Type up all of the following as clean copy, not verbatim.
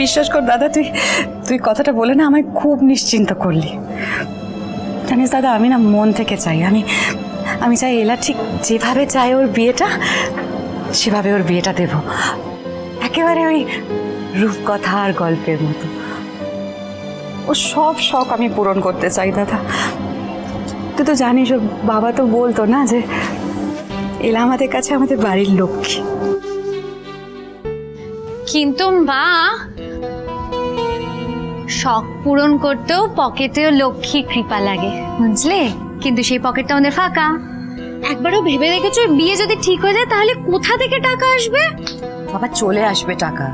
বিশ্বাস কর দাদা, তুই তুই কথাটা বলে না আমায় খুব নিশ্চিন্ত করলি। জানিস দাদা, আমি না মন থেকে চাই, আমি চাই এলা ঠিক যেভাবে চাই ওর বিয়েটা সেভাবে ওর বিয়েটা দেব, একেবারে ওই রূপকথা আর গল্পের মতো। ও সব শখ আমি পূরণ করতে চাই দাদা। তুই তো জানিস ওর বাবা তো বলতো না যে এলা আমাদের কাছে আমাদের বাড়ির লক্ষ্মী। কিন্তু মা, শখ পূরণ করতেও পকেটেও লক্ষ্মীর কৃপা লাগে, বুঝলে? কিন্তু সেই পকেটটা আমাদের ফাঁকা। একবারও ভেবে দেখেছো বিয়ে যদি ঠিক হয়ে যায় তাহলে কোথা থেকে টাকা আসবে? বাবা চলে আসবে টাকা।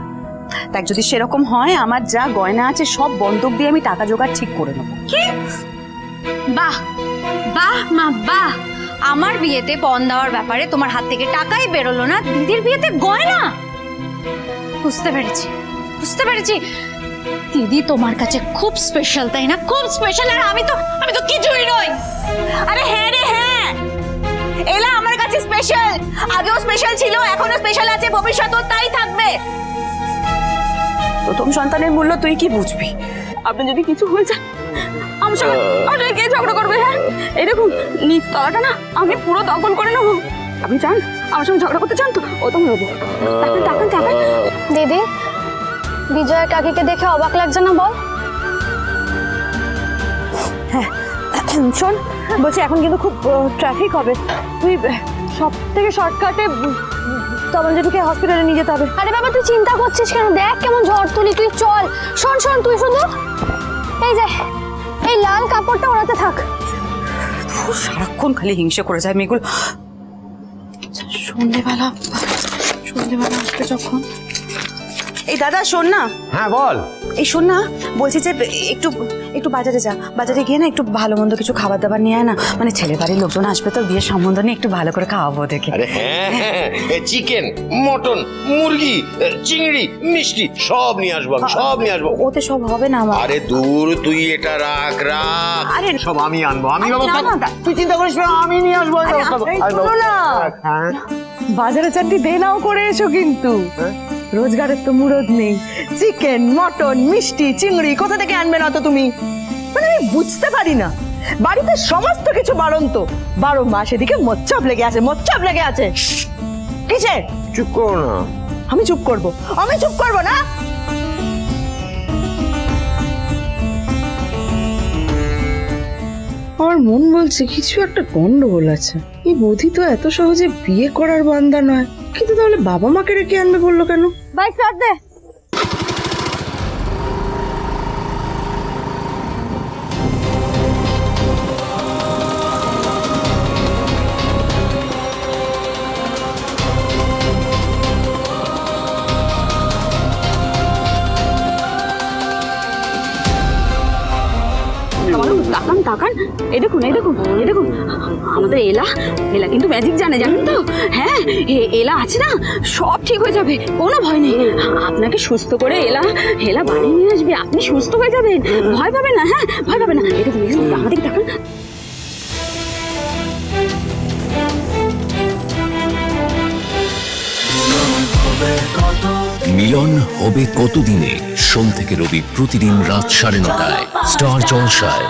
দেখ যদি সেরকম হয়, আমার যা গয়না আছে সব বন্ধক দিয়ে আমি টাকা জোগাড় ঠিক করে নেবো। কি? বাহ বাহ মা বাহ! আমার বিয়েতে পণ দেওয়ার ব্যাপারে তোমার হাত থেকে টাকাই বেরোলো না, দিদির বিয়েতে গয়না। বুঝতে পেরেছি, বুঝতে পেরেছি। দিদি তোমার কাছে খুব স্পেশাল, তাই না? খুব স্পেশাল। আর আমি তো কিছুই নই। আরে হ্যাঁ রে হ্যাঁ, এলা আমার কাছে স্পেশাল। আগেও স্পেশাল ছিল, এখনো স্পেশাল আছে, ভবিষ্যতেও তাই থাকবে। প্রথম সন্তানের মূল্য তুই কি বুঝবি? আপনি যদি কিছু হয়ে যায় আমার সঙ্গে আপনার কে ঝগড়া করবে? হ্যাঁ এই দেখুন, নিচ তলাটা না আমি পুরো দখল করে নেবো। আপনি চান আমার সঙ্গে ঝগড়া করতে চান তো? ও তো নেবো। তাকান তাকান। দিদি, বিজয়া কাকিকে দেখে অবাক লাগছে না বল? হ্যাঁ শোন, বলছি এখন কিন্তু খুব ট্রাফিক হবে, তুই সব থেকে শর্টকাটে তমঞ্জলিকে হসপিটালে নিয়ে যেতে হবে। আরে বাবা তুই চিন্তা করছিস কেন? দেখ কেমন ঝড় তুলি, তুই চল। শোন শোন, তুই শুধু এই যে এই লাল কাপড়টা ওড়াতে থাক। সারাক্ষণ খালি হিংসে করে যায় মেয়েগুলো। সন্ধেবেলা আসবে যখন। এই দাদা শোন না। হ্যাঁ বল। এই শোন না, বলছি যে একটু বাজারে যা, বাজারে গিয়ে না একটু ভালো মন্দ কিছু খাবার দাবার নিয়ে আয় না। মানে ছেলে বাড়ির লোকজন আসবে তো, বিয়ের সম্বন্ধ নিয়ে একটু ভালো করে খাওয়াবো দেখে। আরে হ্যাঁ, চিকেন, মটন, মুরগি, চিংড়ি, মিষ্টি সব নিয়ে আসবো, সব নিয়ে আসবো। ওতে সব হবে না আমার। আরে দূর, তুই এটা রাখ। আরে সব আমি আনবো, আমি আরে ব্যবস্থা। না, না, তুই চিন্তা করিস না, আমি নিয়ে আসবো। হ্যাঁ বাজারে চারটি দেনাও করে এসো কিন্তু। রোজগারের তো মুরদ নেই, চিকেন মটন মিষ্টি চিংড়ি কোথা থেকে আনবে না তো তুমি? মানে আমি বুঝতে পারি না, বাড়িতে সমস্ত কিছু বাড়ন্ত, 12 মাস এদিকে মোচ্চাপ লেগে আছে। কিসে? চুপ করো না। আমি চুপ করবো না। আমার মন বলছে কিছু একটা গন্ডগোল আছে। এই বৌদি তো এত সহজে বিয়ে করার বান্দা নয়, কিন্তু তাহলে বাবা মাকে রেখে আনবে বললো কেন? বাইক স্টার্ট দে। তাকান, এই দেখুন আমাদের এলা কিন্তু ম্যাজিক জানেন তো? হ্যাঁ এলা আছে না, সব ঠিক হয়ে যাবে, কোনো ভয় নেই। আপনাকে সুস্থ করে এলা বাড়ি নিয়ে আসবে, আপনি সুস্থ হয়ে যাবেন, ভয় পাবেন না। হ্যাঁ ভয় পাবেন না। দেখুন আমাদের তাকান। মিলন হবে কতদিনে? সোম থেকে রবি প্রতিদিন রাত 9:30টায় স্টার জলসায়।